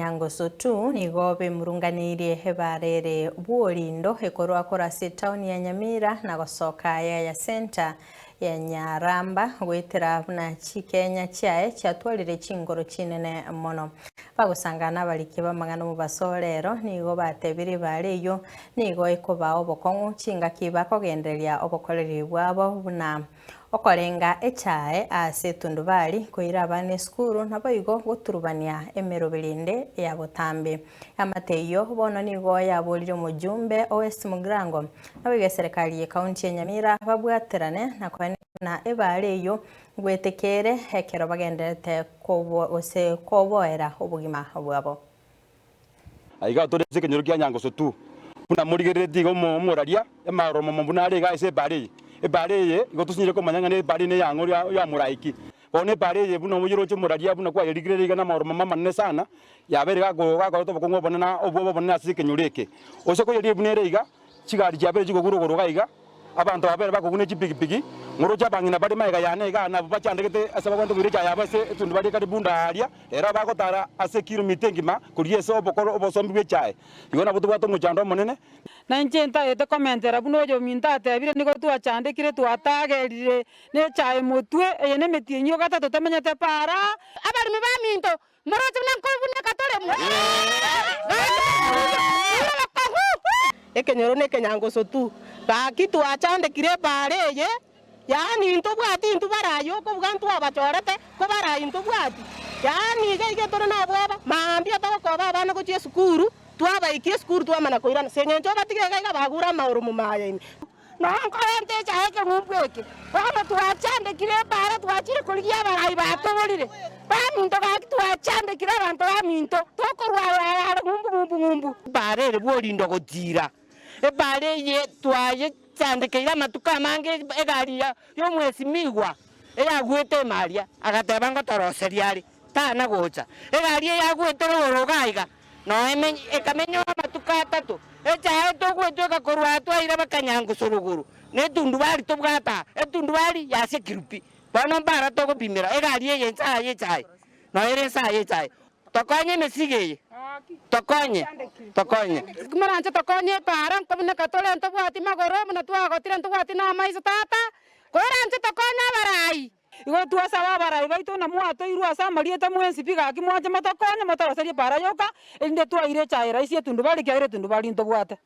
Nyangusu tu nigo bimurunganirie hebarere bworindo ekorwa korasi town ya Nyamira na gosoka ya center ya Nyaramba gwitira buna Kenya chiae cyatwarire chingoro chinene mono bagusangana bariki bamagana mu basolero nigo batebiri bareyo nigo ekoba obokongu chinga kiba kogenderia obokoreri bwabo buna okorenga echae ase tundubali koira abane skuru naboigo guturubania emerobelinde ya botambe amateyo bono nigo yabolire mujumbe OS Mugrango nabiga serikali ya kaunti ya Nyamira babwaterane na ebareyo gwetekere hekero bagenderete koboera obugima bwabo aiga tore sekenyoro kya Nyangusu tu buna murigereti go moraria emaromo mbuna arega ise bare ebareye igotusinyire ko manyanga ne bari ne yango ya muraiki bone bareye buna mujiro cyo muraria buna kwa yerigirega na maoro mama ne sana yaberega go to bokongo bonana obwo bonana sikenyureke ose ko yeri bune reiga chigari cyabere chigoguruguru gaiga abantu babere bakugune chipigipigi ngoro cyabangina bari maiga yanega na bachandegete asaba kwento bire cyayabase tundu bari kari bunda aria era bagotara ase kilomita ngima kuriye so bokoro obosombi bwe cyae igona butu bwato muchando monene na njenta ete komentera buno jo minta tebire niko twachandikire twatagerire ne cyae mutwe ene metinyo gatatu temenyete para abarimi ba minto moroje nankobune katore ekenyoro ne Nyangusu tu baki twachandikire pareye yani into bwati into barayo ko bwantu abachorete ko barayo into bwati yani gege toro na bwaba mambia to ko baba na ko tie skuru twabaikie skuru twamana koirana senyenjo batige gaiga bagura mauru mumaye no nkorente chaeke mumbweke baba twachandikire para twachire kurigia barayi batogorire baminto gaki twachandikire abantu baminto tokorwa ngumbu barere bworindo gotira ebareye twaye chandikira matuka mange egaria yo mwesi migwa eyagwete maria agateba ngotoroseria tana gocha egaria yagwete rogaiga no ekamenyo matuka atatu echa eto gwetwe korwa twaira bakanyangusu ruguru ne tundubali tobwata etundubali yase kirupi bono bara to gopimira egaria yencha yechai no ere sa yechai tokonye mesigeye tokonye kumaranje tokonye para ntobune katole ntobwati magoro muna twagotire ntobwati na maizo tata koranje tokonye barayi igo twasaba barayi baito na mwato irwa samarieta mwensi piga kimwaje matokonye motoroserie para yoka inde twaire chaira isi tundubali kyaire tundubali ntobwate